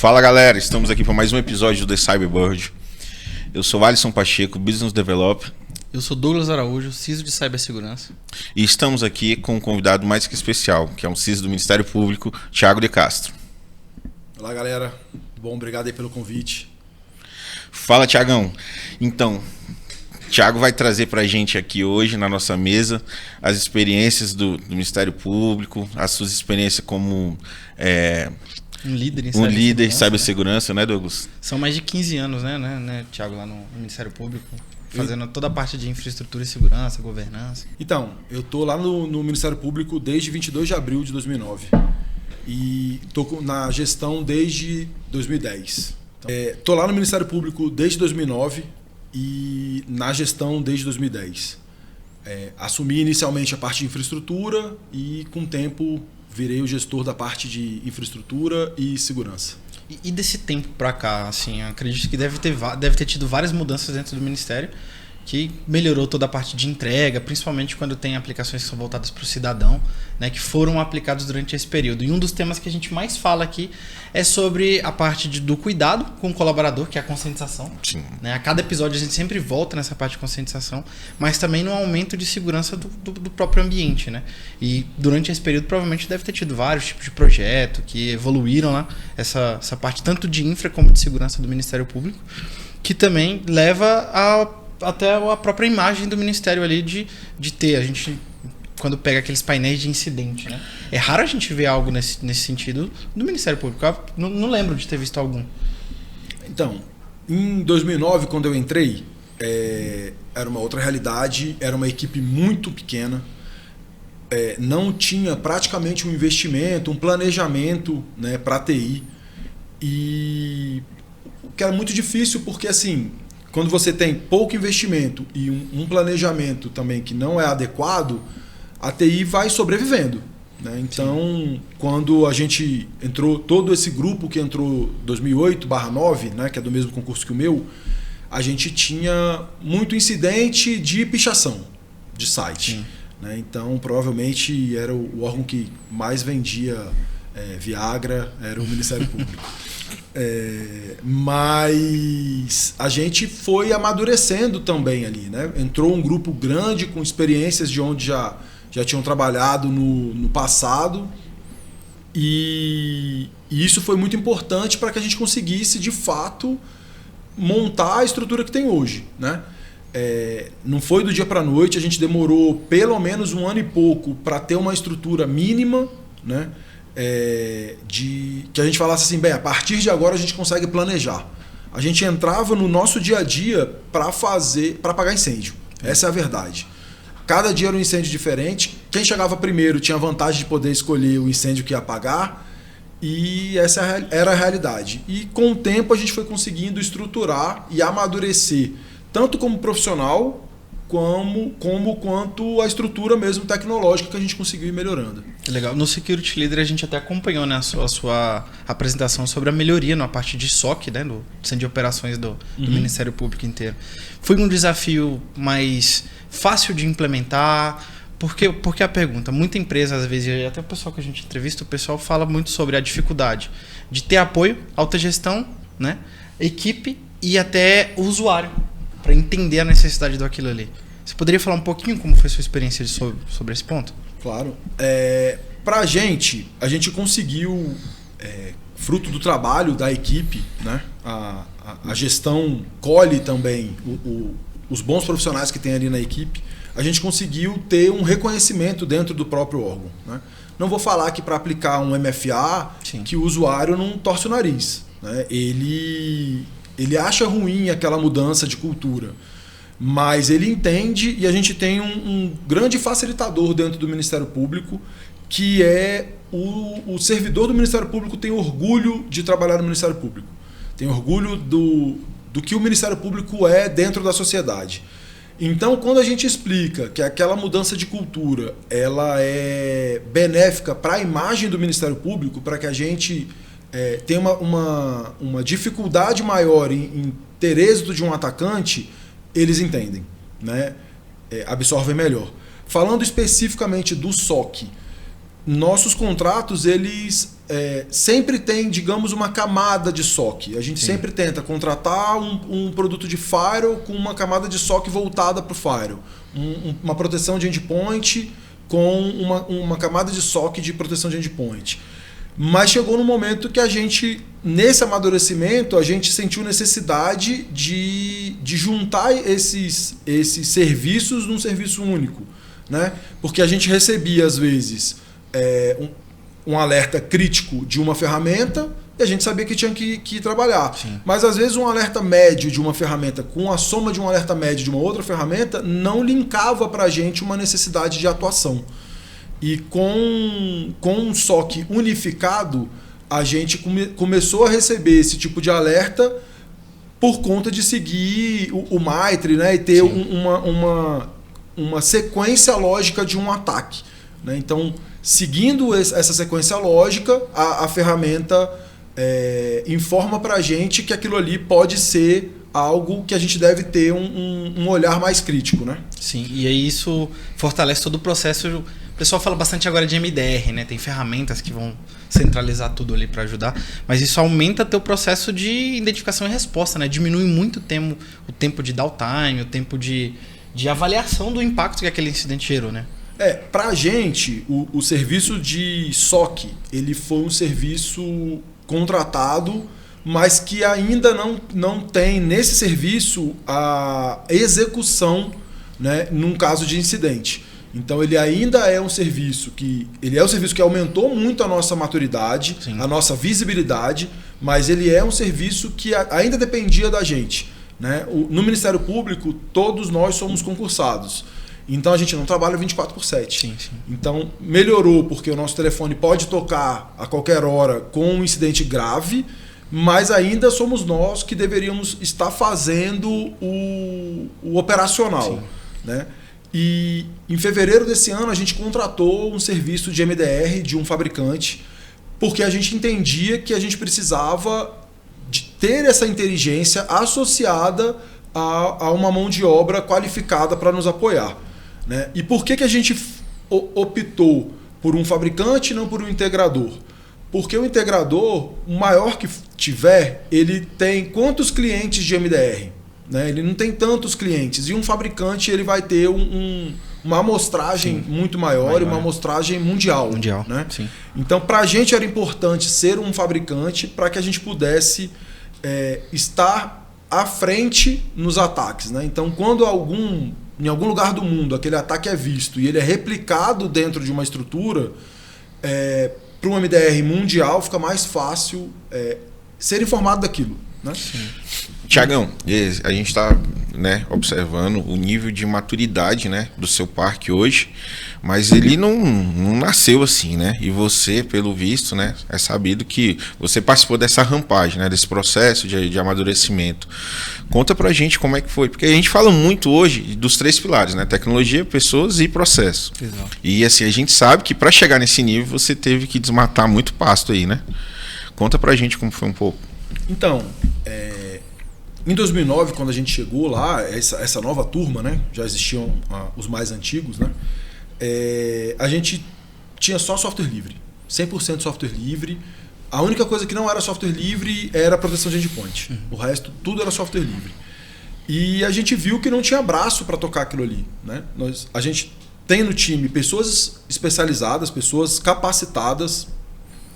Fala galera, estamos aqui para mais um episódio do The Cyberbird. Eu sou Alisson Pacheco, Business Developer. Eu sou Douglas Araújo, CISO de Cibersegurança. E estamos aqui com um convidado mais que especial, que é um CISO do Ministério Público, Thiago de Castro. Olá galera, bom, obrigado aí pelo convite. Fala Thiagão, então, Thiago vai trazer para a gente aqui hoje na nossa mesa as experiências do Ministério Público, as suas experiências como um líder em cibersegurança, né Douglas? São mais de 15 anos, né, Thiago, lá no Ministério Público, fazendo toda a parte de infraestrutura e segurança, governança. Então, eu tô lá no Ministério Público desde 22 de abril de 2009 e tô na gestão desde 2010. Então, tô lá no Ministério Público desde 2009 e na gestão desde 2010. Assumi inicialmente a parte de infraestrutura e com o tempo virei o gestor da parte de infraestrutura e segurança. E desse tempo para cá, assim, acredito que deve ter tido várias mudanças dentro do Ministério, que melhorou toda a parte de entrega, principalmente quando tem aplicações que são voltadas para o cidadão, né, que foram aplicados durante esse período. E um dos temas que a gente mais fala aqui é sobre a parte do cuidado com o colaborador, que é a conscientização. Sim. Né? A cada episódio a gente sempre volta nessa parte de conscientização, mas também no aumento de segurança do próprio ambiente. Né? E durante esse período provavelmente deve ter tido vários tipos de projeto que evoluíram lá, essa parte tanto de infra como de segurança do Ministério Público, que também leva até a própria imagem do Ministério ali de ter. A gente, quando pega aqueles painéis de incidente, né? É raro a gente ver algo nesse sentido do Ministério Público. Eu não lembro de ter visto algum. Então, em 2009, quando eu entrei, era uma outra realidade, era uma equipe muito pequena, não tinha praticamente um investimento, um planejamento, né, para TI. E o que era muito difícil porque, assim, quando você tem pouco investimento e um planejamento também que não é adequado, a TI vai sobrevivendo. Né? Então, quando a gente entrou, todo esse grupo que entrou 2008/9, né, que é do mesmo concurso que o meu, a gente tinha muito incidente de pichação de site. Né? Então, provavelmente era o órgão que mais vendia Viagra, era o Ministério Público. Mas a gente foi amadurecendo também ali, né? Entrou um grupo grande com experiências de onde já tinham trabalhado no passado e isso foi muito importante para que a gente conseguisse de fato montar a estrutura que tem hoje, né? Não foi do dia para a noite, a gente demorou pelo menos 1 ano e pouco para ter uma estrutura mínima, né? Que a gente falasse assim, bem, a partir de agora a gente consegue planejar. A gente entrava no nosso dia a dia para apagar incêndio. Essa é a verdade. Cada dia era um incêndio diferente. Quem chegava primeiro tinha a vantagem de poder escolher o incêndio que ia apagar. E essa era a realidade. E com o tempo a gente foi conseguindo estruturar e amadurecer, tanto como profissional, quanto a estrutura mesmo tecnológica que a gente conseguiu ir melhorando. Legal. No Security Leader a gente até acompanhou, né, a sua apresentação sobre a melhoria na parte de SOC, né, do Centro de Operações do Ministério Público inteiro. Foi um desafio mais fácil de implementar? Porque a pergunta, muita empresa, às vezes, até o pessoal que a gente entrevista, o pessoal fala muito sobre a dificuldade de ter apoio, alta gestão, né, equipe e até o usuário, para entender a necessidade daquilo ali. Você poderia falar um pouquinho como foi a sua experiência sobre esse ponto? Claro. Para a gente conseguiu, fruto do trabalho da equipe, né? A gestão colhe também os bons profissionais que tem ali na equipe. A gente conseguiu ter um reconhecimento dentro do próprio órgão. Né? Não vou falar que para aplicar um MFA, sim, que o usuário não torce o nariz. Né? Ele acha ruim aquela mudança de cultura, mas ele entende e a gente tem um grande facilitador dentro do Ministério Público, que é o servidor do Ministério Público tem orgulho de trabalhar no Ministério Público, tem orgulho do que o Ministério Público é dentro da sociedade. Então, quando a gente explica que aquela mudança de cultura ela é benéfica para a imagem do Ministério Público, para que a gente tenha uma dificuldade maior em ter êxito de um atacante, eles entendem, né? Absorvem melhor. Falando especificamente do SOC, nossos contratos, eles sempre têm, digamos, uma camada de SOC. A gente sempre tenta contratar um produto de firewall com uma camada de SOC voltada para o firewall. Uma proteção de endpoint com uma camada de SOC de proteção de endpoint. Mas chegou no momento que a gente, nesse amadurecimento, a gente sentiu necessidade de juntar esses serviços num serviço único, né? Porque a gente recebia, às vezes, um alerta crítico de uma ferramenta e a gente sabia que tinha que trabalhar. Sim. Mas, às vezes, um alerta médio de uma ferramenta com a soma de um alerta médio de uma outra ferramenta não linkava para a gente uma necessidade de atuação. E com um SOC unificado, a gente começou a receber esse tipo de alerta por conta de seguir o MITRE, né, e ter uma sequência lógica de um ataque, né? Então, seguindo essa sequência lógica, a ferramenta informa para a gente que aquilo ali pode ser algo que a gente deve ter um olhar mais crítico, né? Sim, e aí isso fortalece todo o processo. O pessoal fala bastante agora de MDR, né? Tem ferramentas que vão centralizar tudo ali para ajudar, mas isso aumenta teu processo de identificação e resposta, né? Diminui muito o tempo de downtime, o tempo de avaliação do impacto que aquele incidente gerou, né? Pra gente, o serviço de SOC, ele foi um serviço contratado, mas que ainda não tem nesse serviço a execução, né, num caso de incidente. Então ele ainda é um serviço que aumentou muito a nossa maturidade, sim, a nossa visibilidade, mas ele é um serviço que ainda dependia da gente, né? No Ministério Público, todos nós somos concursados. Então a gente não trabalha 24/7. Sim, sim. Então melhorou porque o nosso telefone pode tocar a qualquer hora com um incidente grave, mas ainda somos nós que deveríamos estar fazendo o operacional, sim, né? E em fevereiro desse ano a gente contratou um serviço de MDR de um fabricante, porque a gente entendia que a gente precisava de ter essa inteligência associada a uma mão de obra qualificada para nos apoiar, né? E por que a gente optou por um fabricante e não por um integrador? Porque o integrador, o maior que tiver, ele tem quantos clientes de MDR? Né? Ele não tem tantos clientes. E um fabricante ele vai ter uma amostragem, sim, muito maior e uma amostragem mundial. Né? Sim. Então, para a gente era importante ser um fabricante para que a gente pudesse estar à frente nos ataques. Né? Então, quando em algum lugar do mundo aquele ataque é visto e ele é replicado dentro de uma estrutura, para um MDR mundial fica mais fácil ser informado daquilo. Né? Tiagão, a gente está, né, observando o nível de maturidade, né, do seu parque hoje, mas ele não nasceu assim, né? E você, pelo visto, né, é sabido que você participou dessa rampagem, né, desse processo de amadurecimento. Conta pra gente como é que foi, porque a gente fala muito hoje dos 3 pilares, né? Tecnologia, pessoas e processo. Exato. E assim, a gente sabe que para chegar nesse nível você teve que desmatar muito pasto aí, né? Conta pra gente como foi um pouco. Então, em 2009, quando a gente chegou lá, essa nova turma, né, já existiam os mais antigos, né, a gente tinha só software livre, 100% software livre. A única coisa que não era software livre era a proteção de endpoint. O resto, tudo era software livre. E a gente viu que não tinha braço para tocar aquilo ali. Né? A gente tem no time pessoas especializadas, pessoas capacitadas,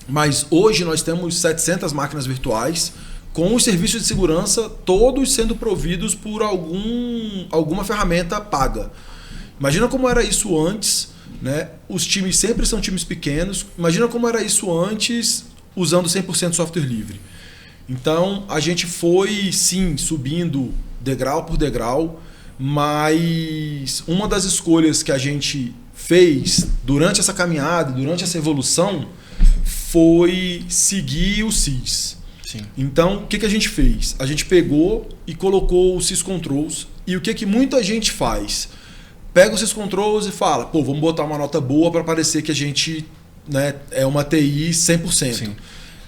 mas hoje nós temos 700 máquinas virtuais com os serviços de segurança todos sendo providos por alguma ferramenta paga. Imagina como era isso antes, né? Os times sempre são times pequenos. Imagina como era isso antes usando 100% software livre. Então a gente foi sim subindo degrau por degrau, mas uma das escolhas que a gente fez durante essa caminhada, durante essa evolução, foi seguir o SIS. Sim. Então, o que a gente fez? A gente pegou e colocou o SysControls. E o que muita gente faz? Pega o SysControls e fala, pô, vamos botar uma nota boa para parecer que a gente, né, é uma TI 100%. Sim.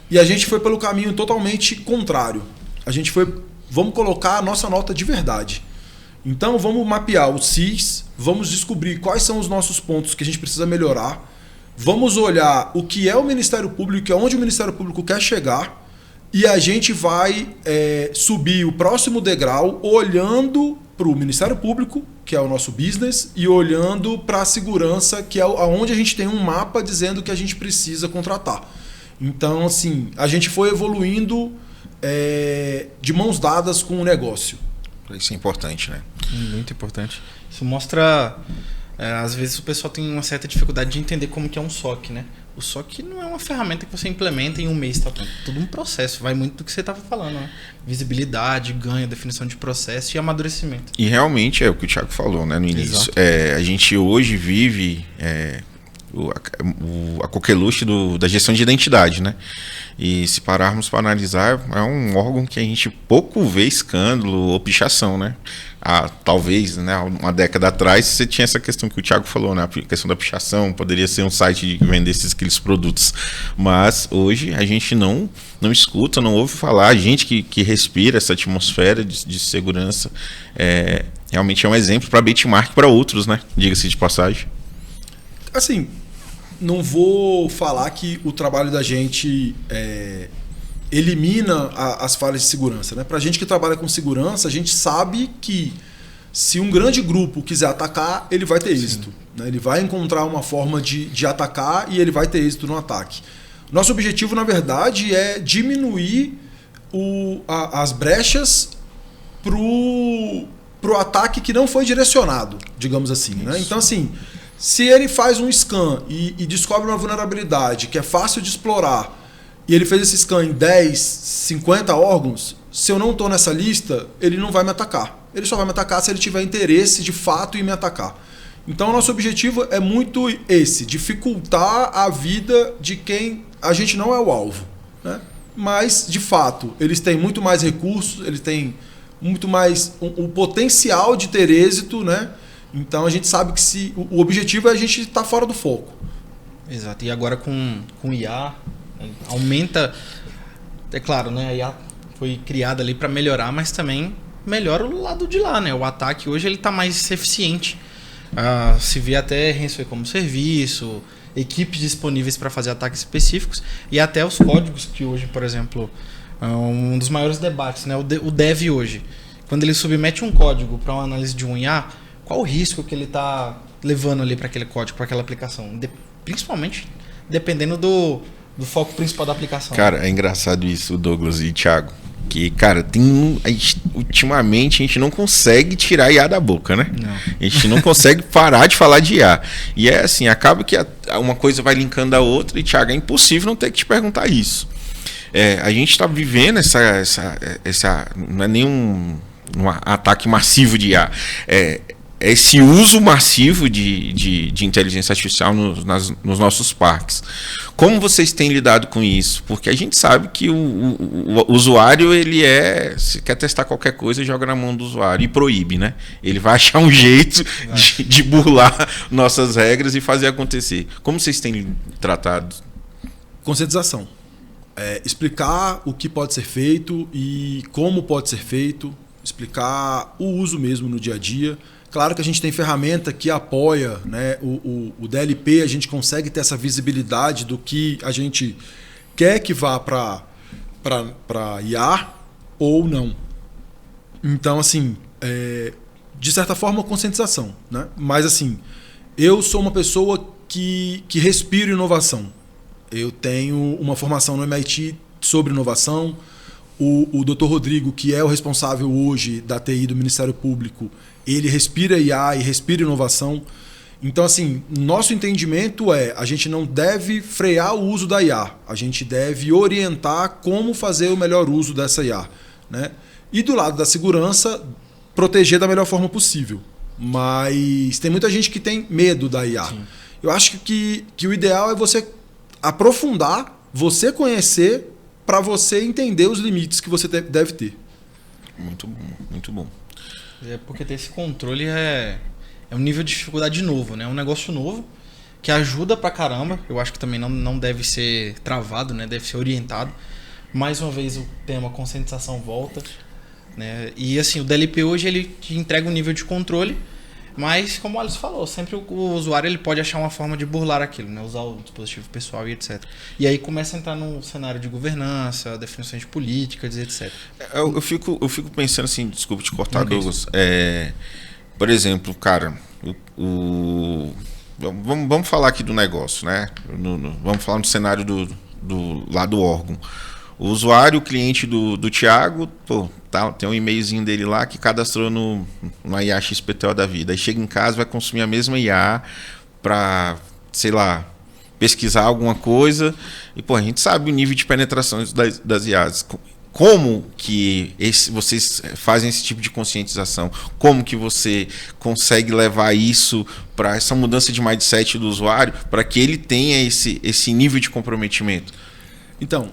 E a gente foi pelo caminho totalmente contrário. A gente foi, vamos colocar a nossa nota de verdade. Então, vamos mapear o SIS, vamos descobrir quais são os nossos pontos que a gente precisa melhorar, vamos olhar o que é o Ministério Público e aonde o Ministério Público quer chegar, e a gente vai subir o próximo degrau olhando para o Ministério Público, que é o nosso business, e olhando para a segurança, que é onde a gente tem um mapa dizendo que a gente precisa contratar. Então, assim, a gente foi evoluindo de mãos dadas com o negócio. Isso é importante, né? Muito importante. Isso mostra... às vezes o pessoal tem uma certa dificuldade de entender como que é um SOC, né? O SOC não é uma ferramenta que você implementa em um mês, tá? Tudo um processo, vai muito do que você estava falando, né? Visibilidade, ganho, definição de processo e amadurecimento. E realmente é o que o Thiago falou, né, no início. A gente hoje vive a coqueluche da gestão de identidade, né? E se pararmos para analisar, é um órgão que a gente pouco vê escândalo ou pichação, né? Talvez, né, uma década atrás, você tinha essa questão que o Thiago falou, né? A questão da pichação, poderia ser um site que vendesse aqueles produtos. Mas hoje a gente não escuta, não ouve falar. A gente que respira essa atmosfera de segurança realmente é um exemplo para benchmark para outros, né? Diga-se de passagem. Assim, não vou falar que o trabalho da gente elimina as falhas de segurança, né? Para a gente que trabalha com segurança, a gente sabe que se um grande grupo quiser atacar, ele vai ter êxito, né? Ele vai encontrar uma forma de atacar e ele vai ter êxito no ataque. Nosso objetivo, na verdade, é diminuir as brechas pro ataque que não foi direcionado, digamos assim, né? Então, assim, se ele faz um scan e descobre uma vulnerabilidade que é fácil de explorar, e ele fez esse scan em 10, 50 órgãos, se eu não estou nessa lista, ele não vai me atacar. Ele só vai me atacar se ele tiver interesse de fato em me atacar. Então, o nosso objetivo é muito esse, dificultar a vida de quem a gente não é o alvo, né? Mas, de fato, eles têm muito mais recursos, eles têm muito mais o potencial de ter êxito, né? Então, a gente sabe que o objetivo é a gente estar fora do foco. Exato. E agora com IA, aumenta... É claro, né? A IA foi criada ali para melhorar, mas também melhora o lado de lá, né? O ataque hoje ele está mais eficiente. Se vê até ransomware como serviço, equipes disponíveis para fazer ataques específicos e até os códigos que hoje, por exemplo, um dos maiores debates, né? O dev hoje, quando ele submete um código para uma análise de um IA, qual o risco que ele está levando ali para aquele código, para aquela aplicação? Principalmente dependendo do foco principal da aplicação. Cara, é engraçado isso, Douglas e Thiago. Que, cara, ultimamente a gente não consegue tirar IA da boca, né? Não. A gente não consegue parar de falar de IA. E é assim, acaba que uma coisa vai linkando a outra e, Thiago, é impossível não ter que te perguntar isso. A gente está vivendo essa não é nenhum ataque massivo de IA. Esse uso massivo de inteligência artificial nos nossos parques. Como vocês têm lidado com isso? Porque a gente sabe que o usuário, se quer testar qualquer coisa, joga na mão do usuário e proíbe, né? Ele vai achar um jeito de burlar nossas regras e fazer acontecer. Como vocês têm tratado? Conscientização. Explicar o que pode ser feito e como pode ser feito, explicar o uso mesmo no dia a dia. Claro que a gente tem ferramenta que apoia, né? O DLP, a gente consegue ter essa visibilidade do que a gente quer que vá para IA ou não. Então, assim, de certa forma, conscientização, né? Mas, assim, eu sou uma pessoa que respiro inovação. Eu tenho uma formação no MIT sobre inovação. O Dr. Rodrigo, que é o responsável hoje da TI do Ministério Público, ele respira IA e respira inovação. Então, assim, nosso entendimento a gente não deve frear o uso da IA, a gente deve orientar como fazer o melhor uso dessa IA, né? E do lado da segurança, proteger da melhor forma possível. Mas tem muita gente que tem medo da IA. Sim. Eu acho que o ideal é você aprofundar, você conhecer, para você entender os limites que você deve ter. Muito bom, muito bom. Porque ter esse controle é um nível de dificuldade novo, né? É um negócio novo que ajuda pra caramba. Eu acho que também não deve ser travado, né? Deve ser orientado. Mais uma vez o tema conscientização volta, né? E assim, o DLP hoje ele te entrega um nível de controle, Mas, como o Alisson falou, sempre o usuário ele pode achar uma forma de burlar aquilo, né? Usar o dispositivo pessoal e etc. E aí começa a entrar no cenário de governança, definições de políticas e etc. Eu fico pensando assim, desculpa te cortar, Douglas. Por exemplo, cara, vamos falar aqui do negócio, né? Vamos falar no cenário lá do órgão. O usuário, o cliente do Thiago, tem um e-mailzinho dele lá que cadastrou na IA XPTO da vida. Aí chega em casa, vai consumir a mesma IA para, sei lá, pesquisar alguma coisa. E, a gente sabe o nível de penetração das IAs. Como que vocês fazem esse tipo de conscientização? Como que você consegue levar isso para essa mudança de mindset do usuário para que ele tenha esse nível de comprometimento? Então,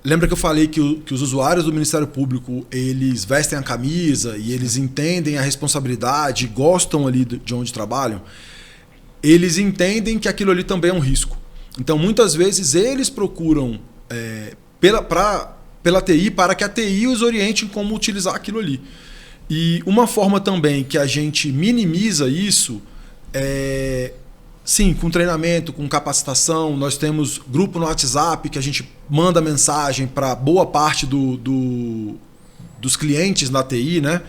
lembra que eu falei que os usuários do Ministério Público, eles vestem a camisa e eles entendem a responsabilidade, gostam ali de onde trabalham? Eles entendem que aquilo ali também é um risco. Então, muitas vezes, eles procuram pela TI para que a TI os oriente em como utilizar aquilo ali. E uma forma também que a gente minimiza isso sim, com treinamento, com capacitação. Nós temos grupo no WhatsApp que a gente manda mensagem para boa parte dos clientes na TI, né?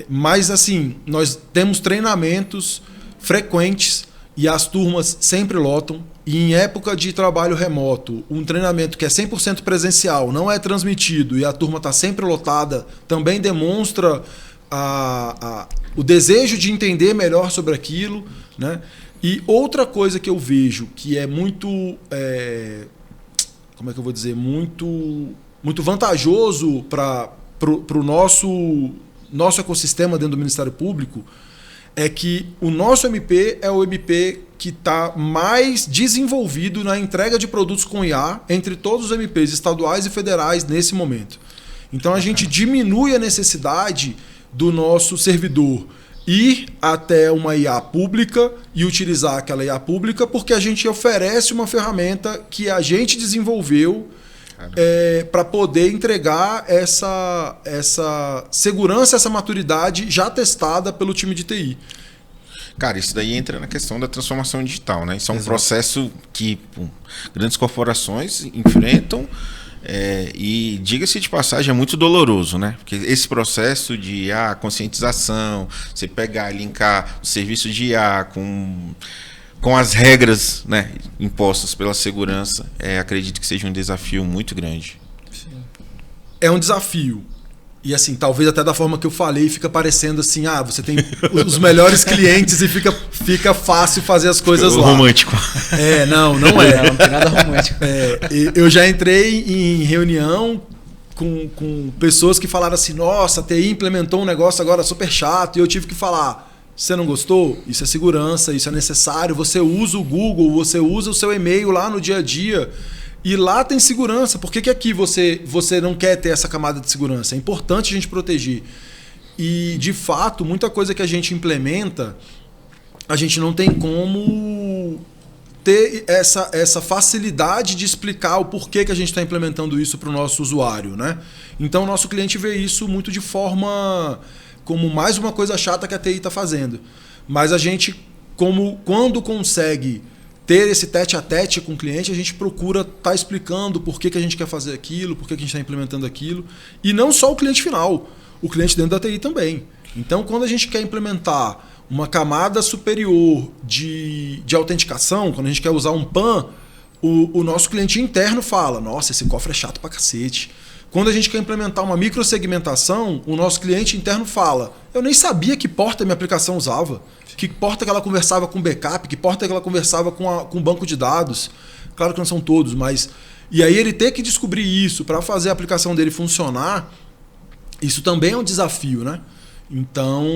Mas assim, nós temos treinamentos frequentes e as turmas sempre lotam. E em época de trabalho remoto, um treinamento que é 100% presencial, não é transmitido e a turma está sempre lotada, também demonstra o desejo de entender melhor sobre aquilo, né? E outra coisa que eu vejo que é muito, como é que eu vou dizer, muito vantajoso para o nosso ecossistema dentro do Ministério Público, é que o nosso MP é o MP que está mais desenvolvido na entrega de produtos com IA entre todos os MPs estaduais e federais nesse momento. Então a gente diminui a necessidade do nosso servidor ir até uma IA pública e utilizar aquela IA pública, porque a gente oferece uma ferramenta que a gente desenvolveu para poder entregar essa segurança, essa maturidade já testada pelo time de TI. Cara, isso daí entra na questão da transformação digital, né? Isso é um processo que grandes corporações enfrentam e, diga-se de passagem, é muito doloroso, né? Porque esse processo de conscientização, você pegar e linkar o serviço de IA com as regras, né, impostas pela segurança, acredito que seja um desafio muito grande. Sim. É um desafio. E assim, talvez até da forma que eu falei, fica parecendo assim, você tem os melhores clientes e fica fácil fazer as coisas lá. Romântico. Não é. Não tem nada romântico. Eu já entrei em reunião com pessoas que falaram assim, nossa, a TI implementou um negócio agora super chato, e eu tive que falar, você não gostou? Isso é segurança, isso é necessário, você usa o Google, você usa o seu e-mail lá no dia a dia, e lá tem segurança. Por que aqui você não quer ter essa camada de segurança? É importante a gente proteger. E, de fato, muita coisa que a gente implementa, a gente não tem como ter essa facilidade de explicar o porquê que a gente está implementando isso para o nosso usuário, né? Então, o nosso cliente vê isso muito de forma como mais uma coisa chata que a TI está fazendo. Mas a gente, quando consegue ter esse tete-a-tete com o cliente, a gente procura estar explicando por que a gente quer fazer aquilo, por que a gente está implementando aquilo. E não só o cliente final, o cliente dentro da TI também. Então, quando a gente quer implementar uma camada superior de autenticação, quando a gente quer usar um PAN, o nosso cliente interno fala, nossa, esse cofre é chato pra cacete. Quando a gente quer implementar uma microsegmentação, o nosso cliente interno fala, eu nem sabia que porta minha aplicação usava, que porta que ela conversava com backup, que porta que ela conversava com o banco de dados. Claro que não são todos, mas... E aí ele ter que descobrir isso para fazer a aplicação dele funcionar, isso também é um desafio, né? Então,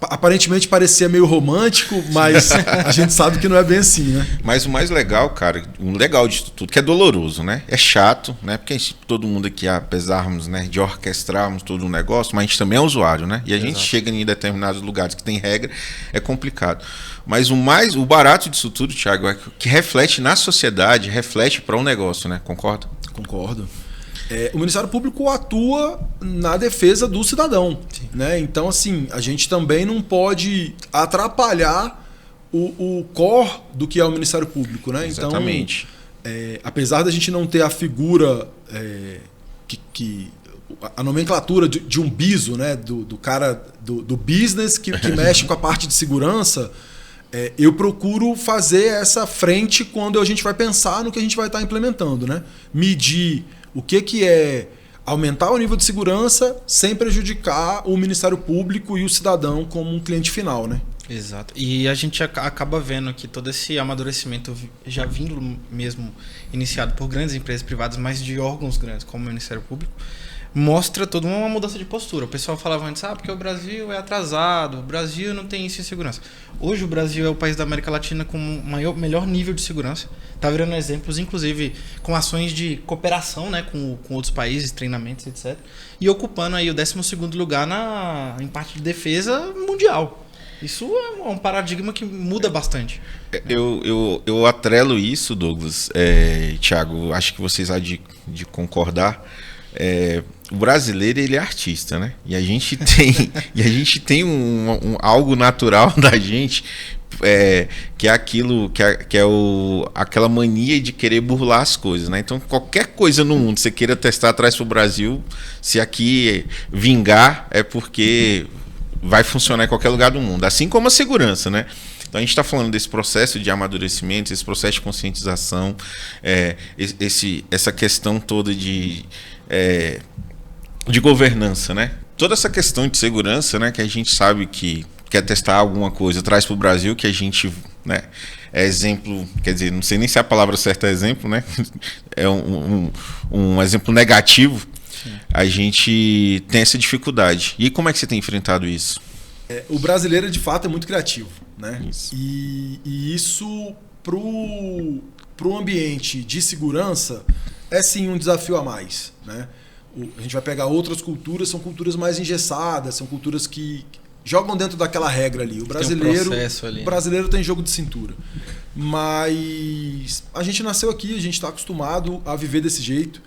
aparentemente parecia meio romântico, mas a gente sabe que não é bem assim, né? Mas o mais legal, cara, o legal disso tudo, que é doloroso, né? É chato, né? Porque todo mundo aqui, apesarmos, né, de orquestrarmos todo o negócio, mas a gente também é usuário, né? E a gente chega em determinados lugares que tem regra, é complicado. Mas o barato disso tudo, Thiago, é que reflete na sociedade, reflete para um negócio, né? Concorda? Concordo. O Ministério Público atua na defesa do cidadão, né? Então, assim, a gente também não pode atrapalhar o core do que é o Ministério Público, né? Exatamente. Então, apesar da gente não ter a figura a nomenclatura de um BISO, né? Do cara do business que mexe com a parte de segurança, eu procuro fazer essa frente quando a gente vai pensar no que a gente vai estar implementando, né? Medir o que é aumentar o nível de segurança sem prejudicar o Ministério Público e o cidadão como um cliente final, né? Exato. E a gente acaba vendo que todo esse amadurecimento já vindo mesmo iniciado por grandes empresas privadas, mas de órgãos grandes, como o Ministério Público, mostra toda uma mudança de postura. O pessoal falava antes, porque o Brasil é atrasado, o Brasil não tem isso em segurança. Hoje o Brasil é o país da América Latina com o melhor nível de segurança. Está virando exemplos, inclusive, com ações de cooperação, né, com outros países, treinamentos, etc. E ocupando aí o 12º lugar em parte de defesa mundial. Isso é um paradigma que muda bastante. Eu atrelo isso, Douglas, Thiago, acho que vocês há de concordar. O brasileiro, ele é artista, né? E a gente tem algo natural da gente, que é aquilo aquela mania de querer burlar as coisas, né? Então, qualquer coisa no mundo que você queira testar, traz para o Brasil. Se aqui vingar, é porque vai funcionar em qualquer lugar do mundo, assim como a segurança, né? Então a gente está falando desse processo de amadurecimento, esse processo de conscientização, essa questão toda de governança, né? Toda essa questão de segurança, né, que a gente sabe que quer testar alguma coisa, traz para o Brasil, que a gente, né, é exemplo, quer dizer, não sei nem se a palavra certa é exemplo, né? É um exemplo negativo. Sim. A gente tem essa dificuldade. E como é que você tem enfrentado isso? O brasileiro, de fato, é muito criativo, né? Isso. E isso, pro ambiente de segurança, é sim um desafio a mais, né? A gente vai pegar outras culturas, são culturas mais engessadas, são culturas que jogam dentro daquela regra ali. O brasileiro tem jogo de cintura. Mas a gente nasceu aqui, a gente está acostumado a viver desse jeito.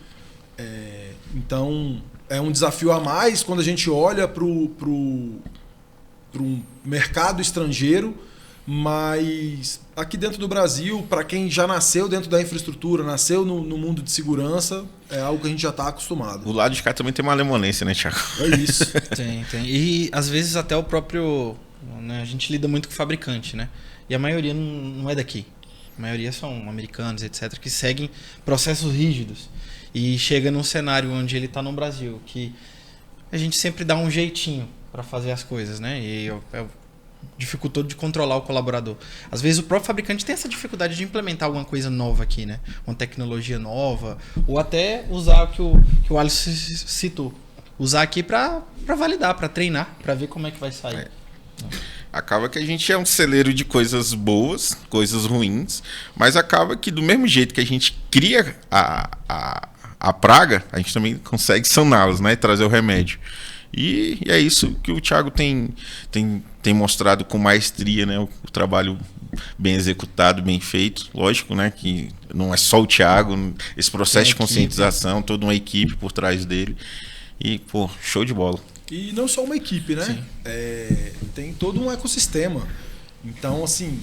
Então, é um desafio a mais quando a gente olha para um mercado estrangeiro, mas aqui dentro do Brasil, para quem já nasceu dentro da infraestrutura, nasceu no mundo de segurança, é algo que a gente já está acostumado. O lado de cá também tem uma malemolência, né, Thiago? É isso. Tem. E às vezes até o próprio... né, a gente lida muito com fabricante, né? E a maioria não é daqui. A maioria são americanos, etc., que seguem processos rígidos. E chega num cenário onde ele está no Brasil, que a gente sempre dá um jeitinho para fazer as coisas, né? E dificultou de controlar o colaborador. Às vezes o próprio fabricante tem essa dificuldade de implementar alguma coisa nova aqui, né? Uma tecnologia nova, ou até usar o que o Alisson citou. Usar aqui para validar, para treinar, para ver como é que vai sair. Acaba que a gente é um celeiro de coisas boas, coisas ruins, mas acaba que do mesmo jeito que a gente cria a praga, a gente também consegue saná-las, né? E trazer o remédio. E é isso que o Thiago tem mostrado com maestria, né? O trabalho bem executado, bem feito. Lógico, né? Que não é só o Thiago, esse processo de conscientização, toda uma equipe por trás dele. E, pô, show de bola. E não só uma equipe, né? Tem todo um ecossistema. Então, assim,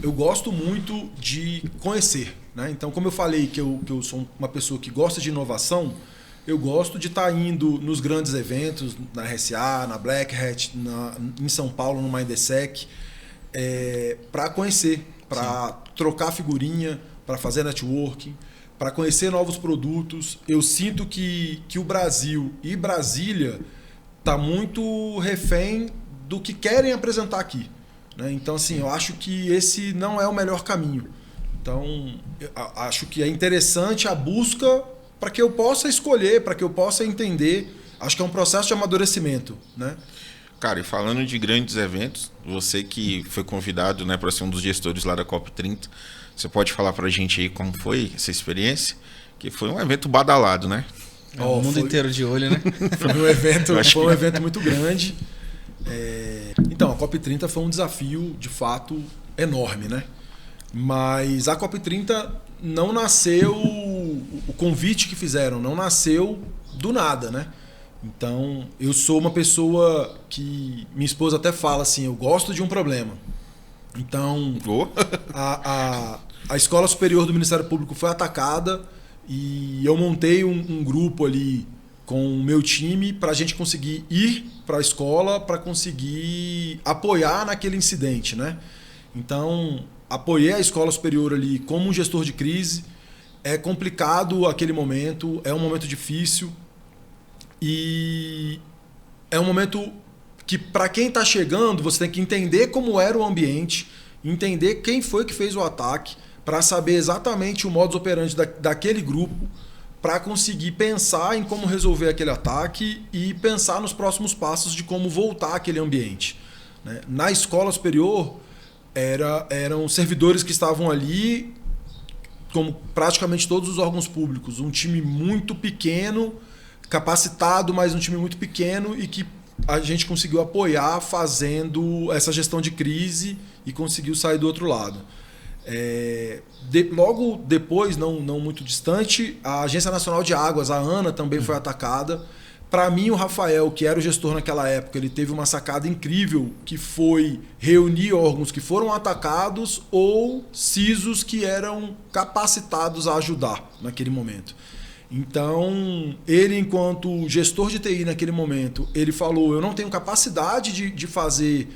eu gosto muito de conhecer, né? Então, como eu falei que eu sou uma pessoa que gosta de inovação, eu gosto de estar indo nos grandes eventos, na RSA, na Black Hat, em São Paulo, no Mindsec, para conhecer, para trocar figurinha, para fazer networking, para conhecer novos produtos. Eu sinto que o Brasil e Brasília está muito refém do que querem apresentar aqui, né? Então, assim, eu acho que esse não é o melhor caminho. Então, eu acho que é interessante a busca para que eu possa escolher, para que eu possa entender. Acho que é um processo de amadurecimento, né? Cara, e falando de grandes eventos, você que foi convidado, né, para ser um dos gestores lá da COP30, você pode falar para a gente aí como foi essa experiência? Que foi um evento badalado, né? O mundo inteiro de olho, né? Foi um evento muito grande. Então, a COP30 foi um desafio, de fato, enorme, né? Mas a COP30 não nasceu... O convite que fizeram não nasceu do nada, né? Então, eu sou uma pessoa que minha esposa até fala assim, eu gosto de um problema. Então, a Escola Superior do Ministério Público foi atacada e eu montei um grupo ali com o meu time para a gente conseguir ir para a escola para conseguir apoiar naquele incidente, né? Então, apoiei a Escola Superior ali como um gestor de crise. É complicado aquele momento, é um momento difícil e é um momento que, para quem está chegando, você tem que entender como era o ambiente, entender quem foi que fez o ataque, para saber exatamente o modus operandi daquele grupo, para conseguir pensar em como resolver aquele ataque e pensar nos próximos passos de como voltar àquele ambiente, né? Na escola superior, eram servidores que estavam ali, como praticamente todos os órgãos públicos, um time muito pequeno, capacitado, mas um time muito pequeno e que a gente conseguiu apoiar fazendo essa gestão de crise e conseguiu sair do outro lado. Logo depois, não muito distante, a Agência Nacional de Águas, a ANA, também foi atacada. Para mim, o Rafael, que era o gestor naquela época, ele teve uma sacada incrível, que foi reunir órgãos que foram atacados ou CISOs que eram capacitados a ajudar naquele momento. Então, ele, enquanto gestor de TI naquele momento, ele falou, eu não tenho capacidade de fazer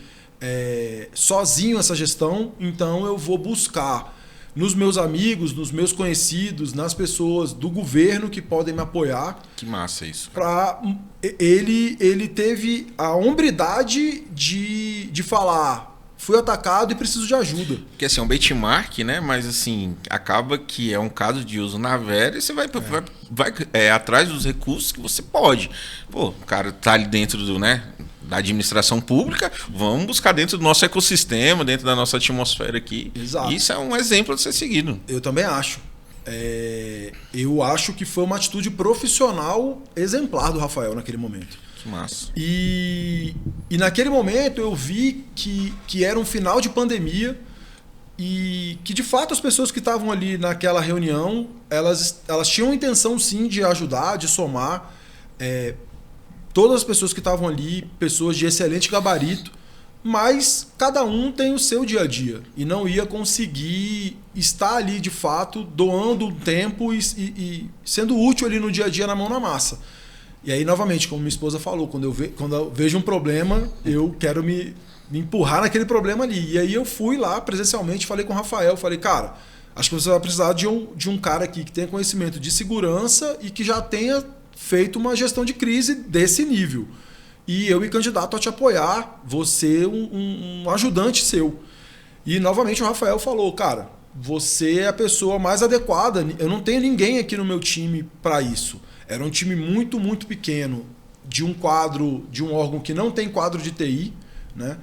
sozinho essa gestão, então eu vou buscar nos meus amigos, nos meus conhecidos, nas pessoas do governo que podem me apoiar. Que massa isso. Ele teve a hombridade de falar, fui atacado e preciso de ajuda. Porque assim, é um benchmark, né? Mas assim, acaba que é um caso de uso na velha e você vai atrás dos recursos que você pode. Pô, o cara tá ali dentro da administração pública, vamos buscar dentro do nosso ecossistema, dentro da nossa atmosfera aqui. Exato. Isso é um exemplo a ser seguido. Eu também acho. Eu acho que foi uma atitude profissional exemplar do Rafael naquele momento. Que massa. E naquele momento eu vi que era um final de pandemia e que, de fato, as pessoas que estavam ali naquela reunião, elas tinham a intenção, sim, de ajudar, de somar. Todas as pessoas que estavam ali, pessoas de excelente gabarito, mas cada um tem o seu dia a dia e não ia conseguir estar ali, de fato, doando um tempo e sendo útil ali no dia a dia, na mão na massa. E aí, novamente, como minha esposa falou, quando eu vejo um problema, eu quero me empurrar naquele problema ali. E aí eu fui lá presencialmente, falei com o Rafael, falei, cara, acho que você vai precisar de um cara aqui que tenha conhecimento de segurança e que já tenha feito uma gestão de crise desse nível. E eu me candidato a te apoiar, você um ajudante seu. E novamente o Rafael falou, cara, você é a pessoa mais adequada, eu não tenho ninguém aqui no meu time para isso. Era um time muito, muito pequeno, de um órgão que não tem quadro de TI, né?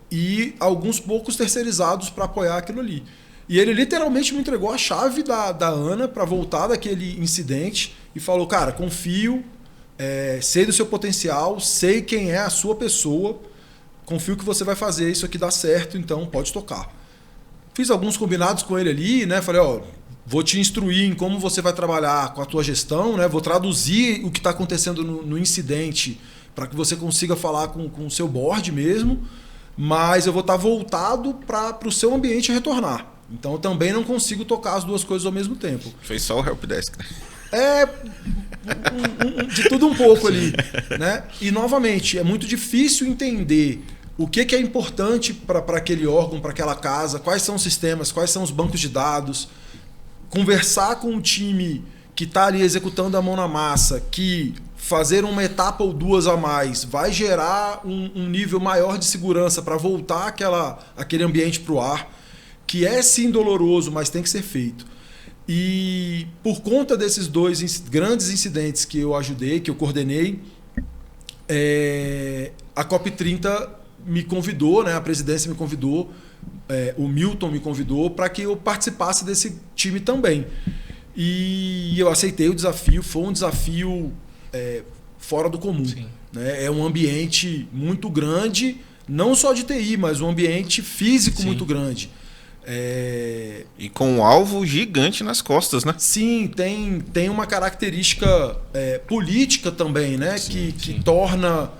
E alguns poucos terceirizados para apoiar aquilo ali. E ele literalmente me entregou a chave da ANA para voltar daquele incidente e falou, cara, confio, sei do seu potencial, sei quem é a sua pessoa, confio que você vai fazer isso aqui dar certo, então pode tocar. Fiz alguns combinados com ele ali, né? Falei, vou te instruir em como você vai trabalhar com a tua gestão, né? Vou traduzir o que está acontecendo no incidente para que você consiga falar com o seu board mesmo, mas eu vou estar voltado para o seu ambiente retornar. Então eu também não consigo tocar as duas coisas ao mesmo tempo. Fez só o helpdesk. De tudo um pouco ali, né? E novamente, é muito difícil entender o que é importante para aquele órgão, para aquela casa, quais são os sistemas, quais são os bancos de dados, conversar com o time que está ali executando a mão na massa, que fazer uma etapa ou duas a mais vai gerar um nível maior de segurança para voltar aquele ambiente para o ar, que é sim doloroso, mas tem que ser feito. E por conta desses dois grandes incidentes que eu ajudei, que eu coordenei, a COP30 me convidou, né, a presidência me convidou, o Milton me convidou para que eu participasse desse time também. E eu aceitei o desafio, foi um desafio fora do comum. Né? É um ambiente muito grande, não só de TI, mas um ambiente físico muito grande. E com um alvo gigante nas costas, né? Sim, tem uma característica política também, né? Que torna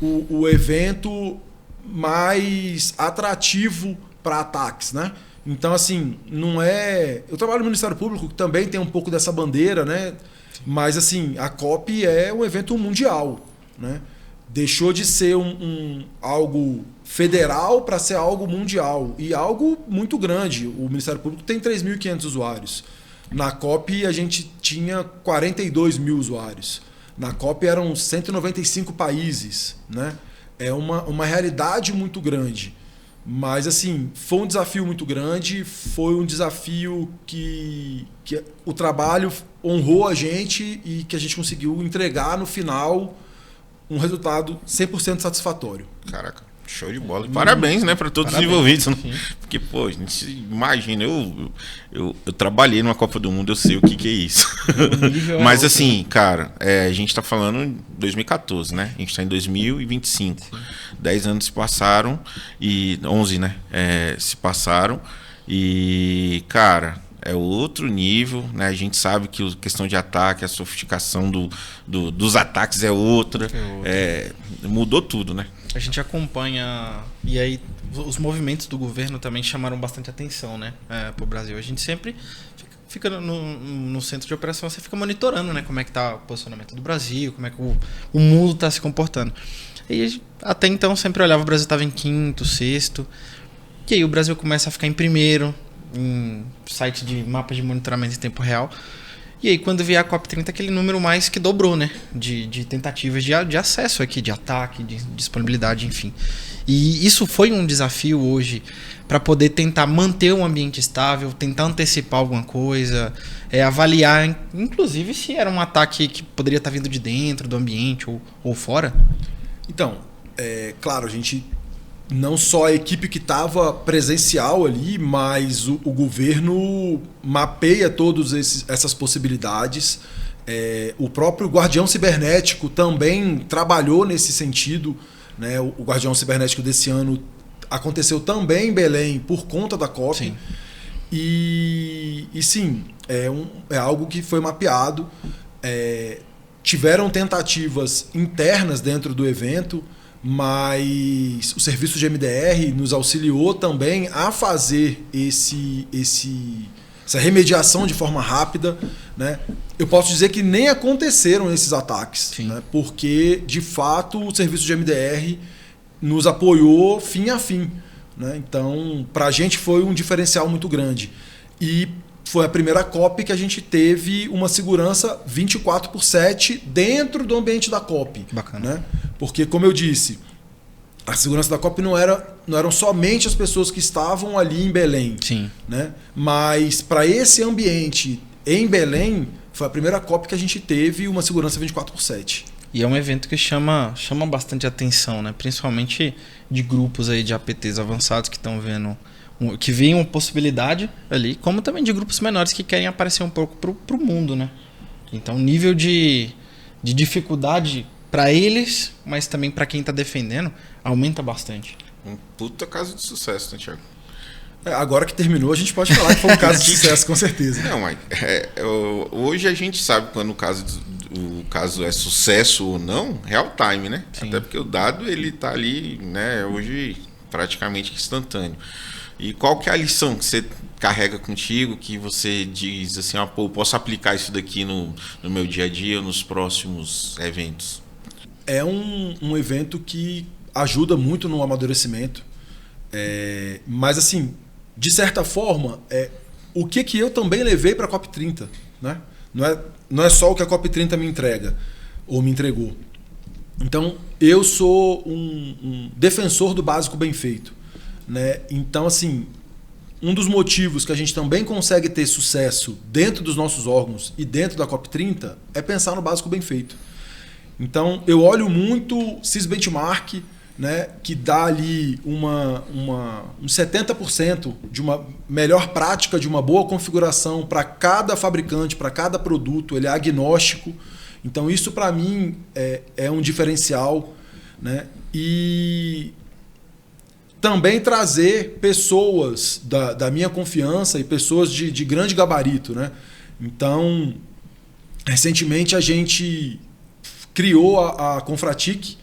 o evento mais atrativo para ataques, né? Então, assim, não é... Eu trabalho no Ministério Público, que também tem um pouco dessa bandeira, né? Mas, assim, a COP é um evento mundial, né? Deixou de ser algo federal para ser algo mundial. E algo muito grande. O Ministério Público tem 3.500 usuários. Na COP, a gente tinha 42 mil usuários. Na COP eram 195 países, né? É uma realidade muito grande. Mas, assim, foi um desafio muito grande, foi um desafio que o trabalho honrou a gente e que a gente conseguiu entregar no final um resultado 100% satisfatório. Caraca, show de bola. E parabéns, né, para todos os envolvidos. Né? Porque, pô, a gente imagina, eu trabalhei numa Copa do Mundo, eu sei o que é isso. Mas, assim, cara, a gente tá falando em 2014, né? A gente tá em 2025. Sim. 10 anos se passaram e 11, né? Se passaram e, cara, é outro nível, né? A gente sabe que a questão de ataque, a sofisticação dos ataques é outra. Mudou tudo, né? A gente acompanha, e aí os movimentos do governo também chamaram bastante atenção, né, para o Brasil. A gente sempre fica no centro de operação, você fica monitorando, né, como é que está o posicionamento do Brasil, como é que o mundo está se comportando. E até então sempre olhava, o Brasil estava em quinto, sexto, e aí o Brasil começa a ficar em primeiro, em site de mapas de monitoramento em tempo real. E aí, quando vier a COP30, aquele número mais que dobrou, né? De tentativas de acesso aqui, de ataque, de disponibilidade, enfim. E isso foi um desafio hoje para poder tentar manter um ambiente estável, tentar antecipar alguma coisa, avaliar, inclusive, se era um ataque que poderia estar vindo de dentro do ambiente ou fora. Então, claro, a gente... Não só a equipe que estava presencial ali, mas o governo mapeia todas essas possibilidades. O próprio Guardião Cibernético também trabalhou nesse sentido, né? O Guardião Cibernético desse ano aconteceu também em Belém por conta da COP. Sim. E sim, é algo que foi mapeado. Tiveram tentativas internas dentro do evento, mas o serviço de MDR nos auxiliou também a fazer essa remediação de forma rápida, né? Eu posso dizer que nem aconteceram esses ataques, né? Porque, de fato, o serviço de MDR nos apoiou fim a fim, né? Então, para a gente foi um diferencial muito grande. E foi a primeira COP que a gente teve uma segurança 24/7 dentro do ambiente da COP. Bacana. Né? Porque, como eu disse, a segurança da COP não eram somente as pessoas que estavam ali em Belém. Sim. Né? Mas, para esse ambiente em Belém, foi a primeira COP que a gente teve uma segurança 24/7. E é um evento que chama bastante atenção, né? Principalmente de grupos aí de APTs avançados que estão vendo... que veem uma possibilidade ali, como também de grupos menores que querem aparecer um pouco pro mundo, né? Então, o nível de dificuldade para eles, mas também para quem está defendendo, aumenta bastante. Um puta caso de sucesso, né, Thiago? Agora que terminou, a gente pode falar que foi um caso de sucesso, com certeza. Não, mas hoje a gente sabe quando o caso é sucesso ou não, real time, né? Sim. Até porque o dado ele tá ali, né, hoje praticamente instantâneo. E qual que é a lição que você carrega contigo, que você diz assim, pô, eu posso aplicar isso daqui no meu dia a dia, nos próximos eventos? É um evento que ajuda muito no amadurecimento. Mas, assim, de certa forma, o que eu também levei para a COP30. Né? Não é só o que a COP30 me entrega, ou me entregou. Então, eu sou um defensor do básico bem feito. Né? Então, assim, um dos motivos que a gente também consegue ter sucesso dentro dos nossos órgãos e dentro da COP30 é pensar no básico bem feito. Então, eu olho muito o CIS Benchmark, né, que dá ali uns 70% de uma melhor prática, de uma boa configuração para cada fabricante, para cada produto, ele é agnóstico. Então, isso para mim é um diferencial. Né? E também trazer pessoas da minha confiança e pessoas de grande gabarito, né? Então, recentemente a gente criou a Confratic,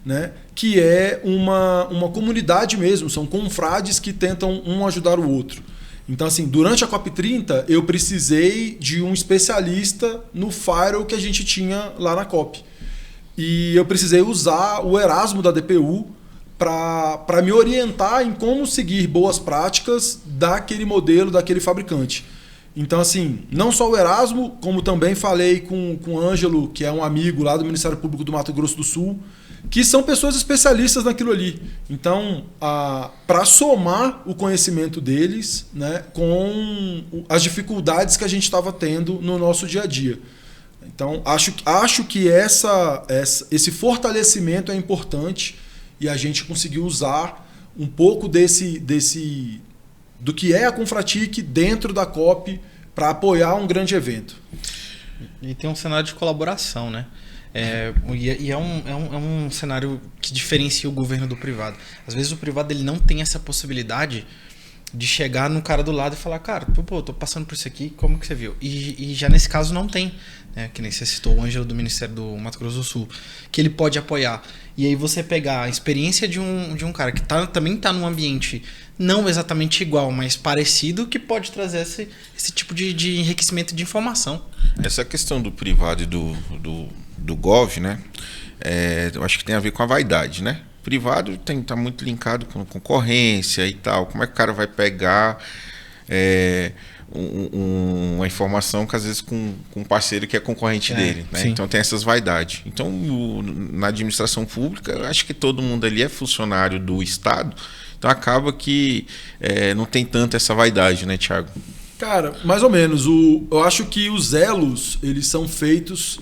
né? Que é uma comunidade mesmo, são confrades que tentam um ajudar o outro. Então, assim, durante a COP30, eu precisei de um especialista no firewall que a gente tinha lá na COP. E eu precisei usar o Erasmo da DPU para me orientar em como seguir boas práticas daquele modelo, daquele fabricante. Então, assim, não só o Erasmo, como também falei com o Ângelo, que é um amigo lá do Ministério Público do Mato Grosso do Sul, que são pessoas especialistas naquilo ali. Então, para somar o conhecimento deles, né, com as dificuldades que a gente estava tendo no nosso dia a dia. Então, acho que esse fortalecimento é importante e a gente conseguiu usar um pouco do que é a Confratic dentro da COP para apoiar um grande evento. E tem um cenário de colaboração, né? É um cenário que diferencia o governo do privado. Às vezes o privado ele não tem essa possibilidade de chegar no cara do lado e falar, cara, pô, tô passando por isso aqui, como que você viu? E já nesse caso não tem, né? Que nem você citou o Ângelo do Ministério do Mato Grosso do Sul, que ele pode apoiar. E aí você pegar a experiência de um cara que também está num ambiente não exatamente igual, mas parecido, que pode trazer esse tipo de enriquecimento de informação. Essa questão do privado e do Gov, né? Eu acho que tem a ver com a vaidade, né? Privado tá muito linkado com concorrência e tal. Como é que o cara vai pegar uma informação que às vezes com um parceiro que é concorrente dele, né? Então tem essas vaidades. Então na administração pública, eu acho que todo mundo ali é funcionário do Estado, então acaba que não tem tanto essa vaidade, né, Thiago? Cara, mais ou menos. Eu acho que os elos, eles são feitos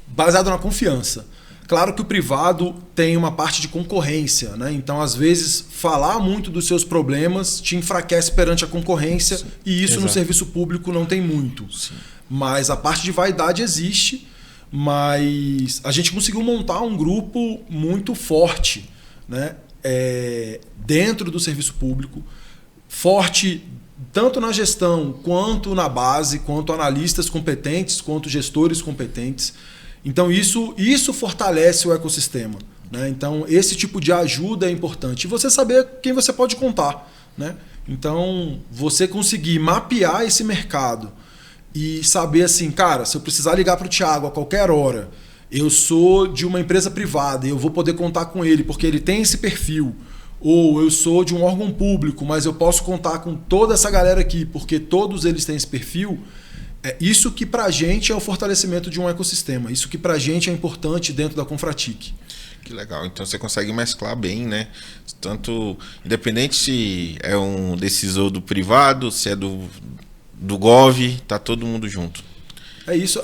baseado na confiança. Claro que o privado tem uma parte de concorrência, né? Então, às vezes, falar muito dos seus problemas te enfraquece perante a concorrência. Sim, e isso no serviço público não tem muito. Sim. Mas a parte de vaidade existe, mas a gente conseguiu montar um grupo muito forte, né? Dentro do serviço público, forte tanto na gestão, quanto na base, quanto analistas competentes, quanto gestores competentes. Então isso fortalece o ecossistema, né? Então esse tipo de ajuda é importante. E você saber quem você pode contar, né? Então você conseguir mapear esse mercado e saber assim, cara, se eu precisar ligar para o Thiago a qualquer hora, eu sou de uma empresa privada e eu vou poder contar com ele porque ele tem esse perfil. Ou eu sou de um órgão público, mas eu posso contar com toda essa galera aqui porque todos eles têm esse perfil. Isso que pra gente é o fortalecimento de um ecossistema. Isso que pra gente é importante dentro da Confratic. Que legal. Então você consegue mesclar bem, né? Tanto, independente se é um decisor do privado, se é do Gov, tá todo mundo junto. É isso.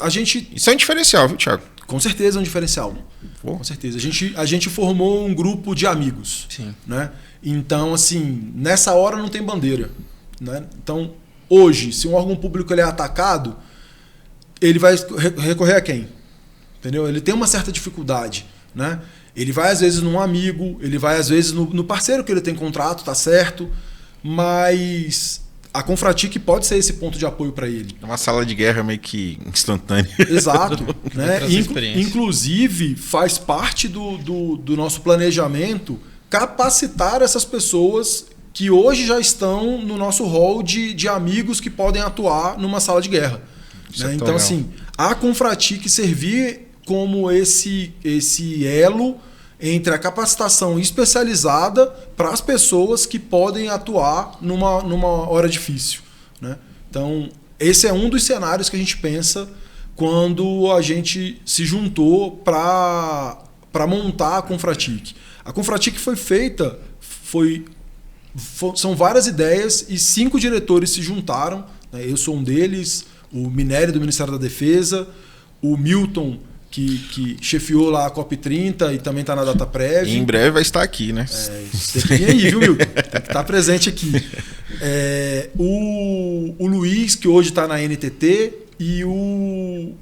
Isso é um diferencial, viu, Thiago? Com certeza é um diferencial. Pô. Com certeza. A gente formou um grupo de amigos. Sim. Né? Então, assim, nessa hora não tem bandeira. Né? Então, hoje, se um órgão público ele é atacado, ele vai recorrer a quem? Entendeu? Ele tem uma certa dificuldade, né? Ele vai às vezes num amigo, ele vai às vezes no parceiro que ele tem contrato, tá certo, mas a Confratic pode ser esse ponto de apoio para ele. É uma sala de guerra meio que instantânea. Exato. Né? Inclusive, faz parte do nosso planejamento capacitar essas pessoas que hoje já estão no nosso hall de amigos que podem atuar numa sala de guerra. Né? Então, assim, a Confratic servir como esse elo entre a capacitação especializada para as pessoas que podem atuar numa hora difícil. Né? Então, esse é um dos cenários que a gente pensa quando a gente se juntou para montar a Confratic. A Confratic foi feita, são várias ideias e 5 diretores se juntaram. Né? Eu sou um deles, o Minério do Ministério da Defesa, o Milton, que chefiou lá a COP30 e também está na DataPrev. E em breve vai estar aqui, né? Tem que vir aí, viu, Milton? Tem que estar presente aqui. O Luiz, que hoje está na NTT, e o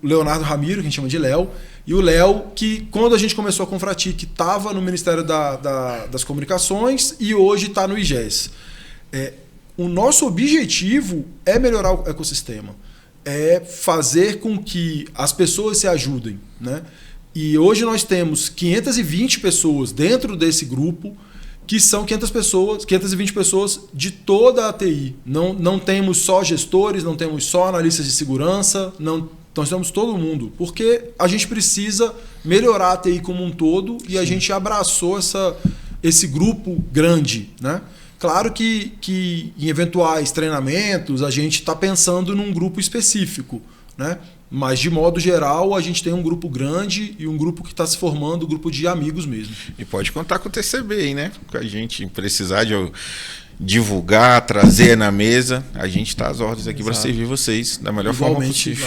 Leonardo Ramiro, que a gente chama de Léo, e o Léo, que quando a gente começou a Confratic, estava no Ministério das Comunicações e hoje está no IGES. O nosso objetivo é melhorar o ecossistema, é fazer com que as pessoas se ajudem, né? E hoje nós temos 520 pessoas dentro desse grupo, que são 520 pessoas de toda a TI. Não temos só gestores, não temos só analistas de segurança, nós temos todo mundo, porque a gente precisa melhorar a TI como um todo e a gente abraçou esse grupo grande, né? Claro que em eventuais treinamentos a gente está pensando num grupo específico, né? Mas, de modo geral, a gente tem um grupo grande e um grupo que está se formando, um grupo de amigos mesmo. E pode contar com o TCB aí, né? Se a gente precisar de divulgar, trazer na mesa, a gente está às ordens aqui para servir vocês da melhor forma possível.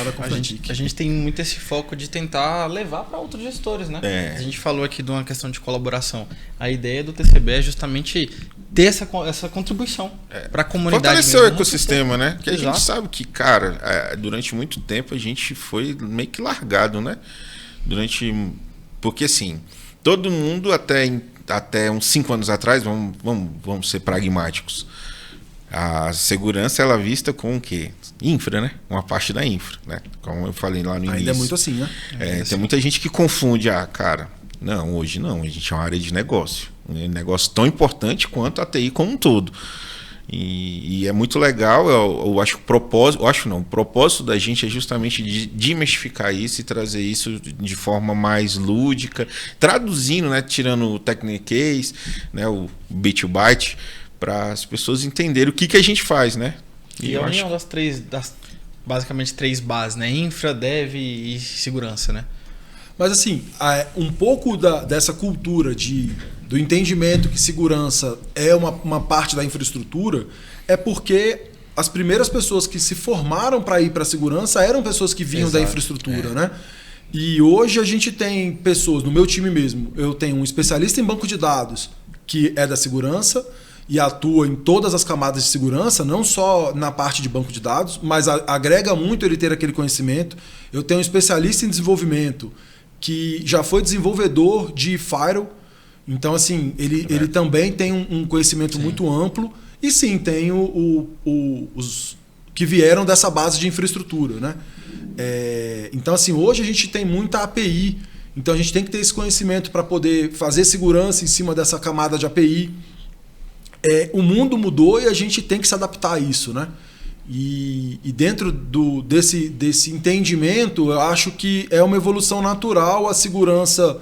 A gente tem muito esse foco de tentar levar para outros gestores, né? A gente falou aqui de uma questão de colaboração. A ideia do TCB é justamente ter essa contribuição para a comunidade. Fortalecer o ecossistema, né? Porque a gente sabe que, cara, durante muito tempo a gente foi meio que largado, né? Porque assim, todo mundo até uns 5 anos atrás, vamos ser pragmáticos, a segurança ela é vista com o quê? Infra, né? Uma parte da infra, né? Como eu falei lá no início. Ainda é muito assim, né? Tem muita gente que confunde, cara, não, hoje não, a gente é uma área de negócio. Um negócio tão importante quanto a TI como um todo. E é muito legal, eu acho que o propósito da gente é justamente de desmistificar isso e trazer isso de forma mais lúdica, traduzindo, né, tirando o Technique, né, o bit to byte, para as pessoas entenderem o que a gente faz, né? E a união basicamente três bases, né? Infra, Dev e segurança, né? Mas assim, um pouco dessa cultura do entendimento que segurança é uma parte da infraestrutura é porque as primeiras pessoas que se formaram para ir para a segurança eram pessoas que vinham da infraestrutura, né? E hoje a gente tem pessoas, no meu time mesmo, eu tenho um especialista em banco de dados que é da segurança e atua em todas as camadas de segurança, não só na parte de banco de dados, mas agrega muito ele ter aquele conhecimento. Eu tenho um especialista em desenvolvimento que já foi desenvolvedor de firewall. Então, assim, ele também tem um conhecimento muito amplo. E sim, tem os que vieram dessa base de infraestrutura, né? Então, assim, hoje a gente tem muita API. Então, a gente tem que ter esse conhecimento para poder fazer segurança em cima dessa camada de API. O mundo mudou e a gente tem que se adaptar a isso, né? E dentro desse entendimento, eu acho que é uma evolução natural. A segurança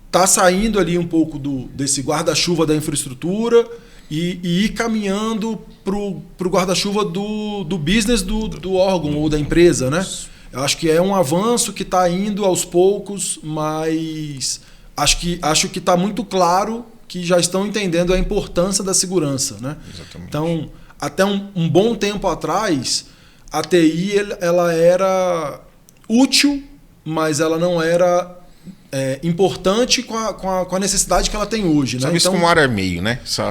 está saindo ali um pouco desse guarda-chuva da infraestrutura e ir caminhando para o guarda-chuva do business do órgão ou da empresa, né? Eu acho que é um avanço que está indo aos poucos, mas acho que está muito claro que já estão entendendo a importância da segurança, né? Exatamente. Então, até um bom tempo atrás, a TI ela era útil, mas ela não era importante com a necessidade que ela tem hoje. Só né? isso como área meio, né? Só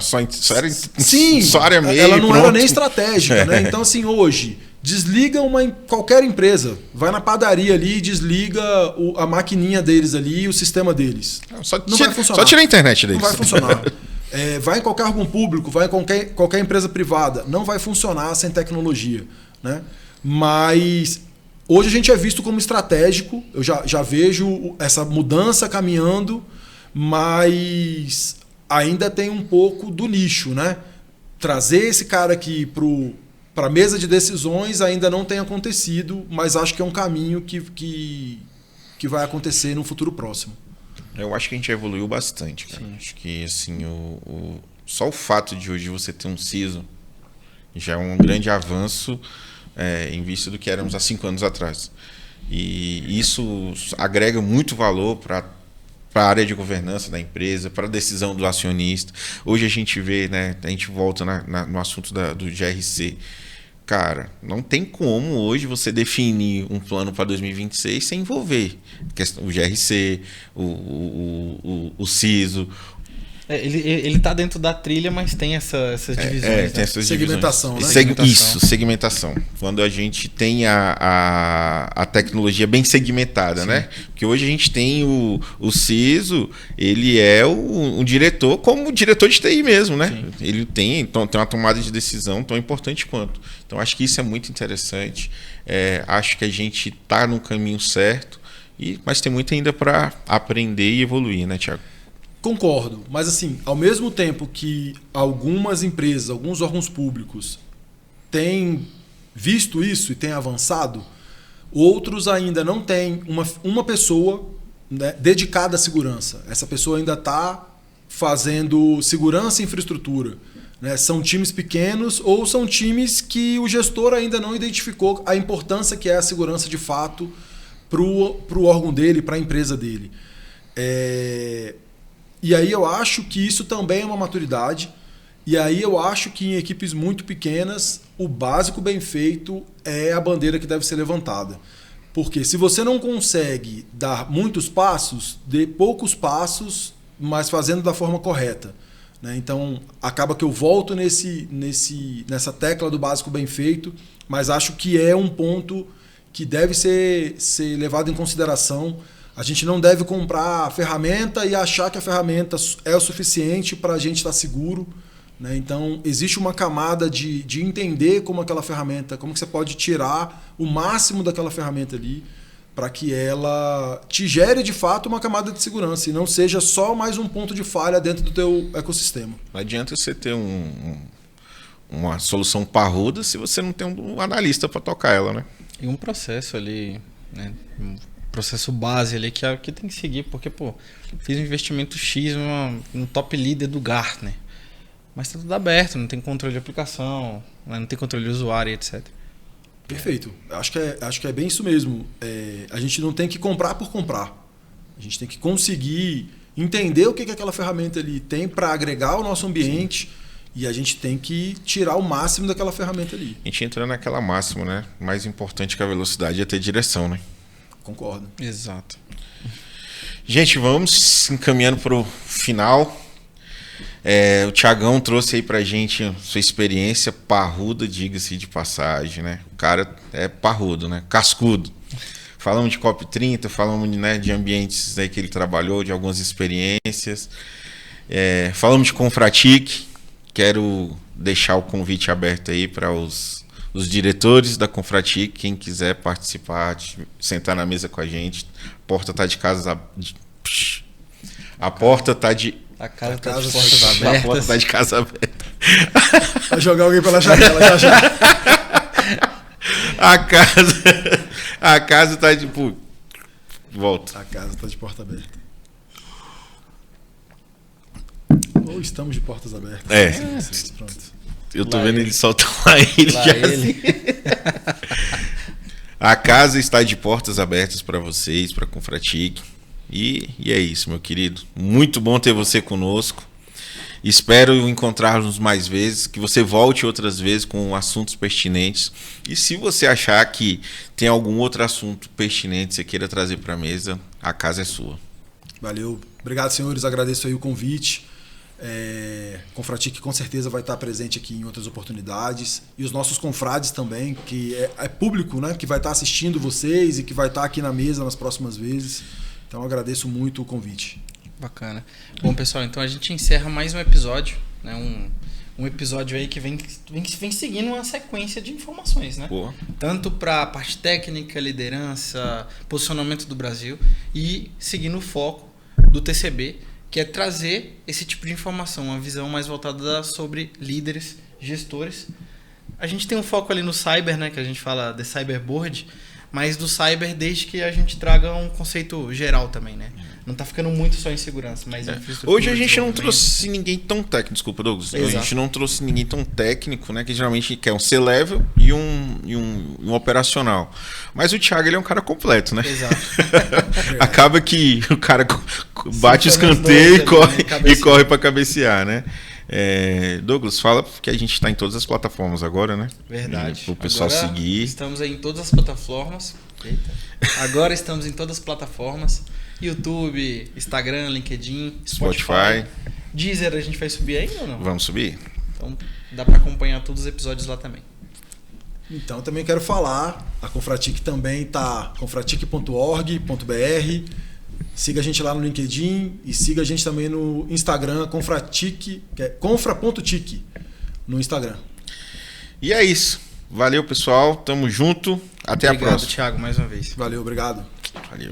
era sim, só área meio. Ela não era nem estratégica. Né? Então, assim, hoje, desliga qualquer empresa, vai na padaria ali e desliga a maquininha deles ali, o sistema deles. Não vai funcionar. Só tira a internet deles. Não vai funcionar. Vai em qualquer órgão público, vai em qualquer empresa privada, não vai funcionar sem tecnologia. Né? Mas hoje a gente é visto como estratégico, eu já vejo essa mudança caminhando, mas ainda tem um pouco do nicho. Né? Trazer esse cara aqui para a mesa de decisões ainda não tem acontecido, mas acho que é um caminho que vai acontecer no futuro próximo. Eu acho que a gente evoluiu bastante, cara. Acho que assim, só o fato de hoje você ter um CISO já é um grande avanço em vista do que éramos há 5 anos atrás. E isso agrega muito valor para a área de governança da empresa, para a decisão do acionista. Hoje a gente vê, né, a gente volta no assunto do GRC. Cara, não tem como hoje você definir um plano para 2026 sem envolver o GRC, o CISO, Ele tá dentro da trilha, mas tem essas divisões. Tem essas segmentação, divisões. né? Isso, segmentação. Quando a gente tem a tecnologia bem segmentada, né? Porque hoje a gente tem o CISO, ele é um diretor, como o diretor de TI mesmo, né? Sim. Ele tem uma tomada de decisão tão importante quanto. Então, acho que isso é muito interessante. Acho que a gente está no caminho certo, mas tem muito ainda para aprender e evoluir, né, Thiago? Concordo, mas assim, ao mesmo tempo que algumas empresas, alguns órgãos públicos têm visto isso e têm avançado, outros ainda não têm uma pessoa, né, dedicada à segurança. Essa pessoa ainda está fazendo segurança e infraestrutura. Né? São times pequenos ou são times que o gestor ainda não identificou a importância que é a segurança de fato para o órgão dele, para a empresa dele. E aí eu acho que isso também é uma maturidade. E aí eu acho que em equipes muito pequenas, o básico bem feito é a bandeira que deve ser levantada. Porque se você não consegue dar muitos passos, dê poucos passos, mas fazendo da forma correta. Né? Então, acaba que eu volto nessa tecla do básico bem feito, mas acho que é um ponto que deve ser levado em consideração. A gente não deve comprar a ferramenta e achar que a ferramenta é o suficiente para a gente estar seguro. Né? Então, existe uma camada de entender como aquela ferramenta, como que você pode tirar o máximo daquela ferramenta ali para que ela te gere, de fato, uma camada de segurança e não seja só mais um ponto de falha dentro do teu ecossistema. Não adianta você ter uma solução parruda se você não tem um analista para tocar ela, né? E um processo ali, né? Processo base ali que tem que seguir, porque, fiz um investimento X no top leader do Gartner, mas está tudo aberto, não tem controle de aplicação, né? Não tem controle de usuário, etc. Perfeito. Acho que é bem isso mesmo. A gente não tem que comprar por comprar. A gente tem que conseguir entender o que aquela ferramenta ali tem para agregar ao nosso ambiente. Sim. E a gente tem que tirar o máximo daquela ferramenta ali. A gente entra naquela máxima, né? Mais importante que a velocidade é ter direção, né? Concordo. Exato. Gente, vamos encaminhando para o final. O Thiagão trouxe aí pra gente sua experiência parruda, diga-se de passagem, né? O cara é parrudo, né? Cascudo. Falamos de COP30, falamos, né, de ambientes aí que ele trabalhou, de algumas experiências. Falamos de Confratic. Quero deixar o convite aberto aí para os diretores da Confratic, quem quiser participar, sentar na mesa com a gente. A porta está de casa... A porta está de... A casa está de portas abertas. A porta está de casa aberta. Vai jogar alguém pela janela já. A casa está de... Volta. A casa está de porta aberta. Ou estamos de portas abertas. Pronto. Eu tô vendo ele soltar ele já. A casa está de portas abertas para vocês, para a Confratic. E é isso, meu querido. Muito bom ter você conosco. Espero encontrar-nos mais vezes, que você volte outras vezes com assuntos pertinentes. E se você achar que tem algum outro assunto pertinente que você queira trazer para a mesa, a casa é sua. Valeu. Obrigado, senhores. Agradeço aí o convite. Confratic com certeza vai estar presente aqui em outras oportunidades. E os nossos confrades também, que é público, né, que vai estar assistindo vocês e que vai estar aqui na mesa nas próximas vezes. Então agradeço muito o convite. Bacana. Bom, pessoal, então a gente encerra mais um episódio, né? Um episódio aí que vem seguindo uma sequência de informações, né? Boa. Tanto para a parte técnica, liderança, posicionamento do Brasil e seguindo o foco do TCB, que é trazer esse tipo de informação, uma visão mais voltada sobre líderes, gestores. A gente tem um foco ali no cyber, né? Que a gente fala de cyberboard, mas do cyber desde que a gente traga um conceito geral também, né? Não tá ficando muito só em segurança, mas em infraestrutura. Hoje a gente não trouxe ninguém tão técnico, desculpa, Douglas. Exato. A gente não trouxe ninguém tão técnico, né? Que geralmente quer um C-level e um operacional. Mas o Thiago, ele é um cara completo, né? Exato. Acaba que o cara bate o escanteio e corre para cabecear, né? Douglas, fala que a gente está em todas as plataformas agora, né? Verdade. Para o pessoal agora seguir. Estamos aí em todas as plataformas. Eita. Agora estamos em todas as plataformas. YouTube, Instagram, LinkedIn, Spotify. Deezer a gente vai subir ainda ou não? Vamos subir. Então dá para acompanhar todos os episódios lá também. Então também quero falar, a Confratic também tá confratic.org.br. Siga a gente lá no LinkedIn e siga a gente também no Instagram, Confratic, que é confra.tic no Instagram. E é isso. Valeu, pessoal. Tamo junto. Até a próxima. Obrigado, Thiago, mais uma vez. Valeu, obrigado. Valeu.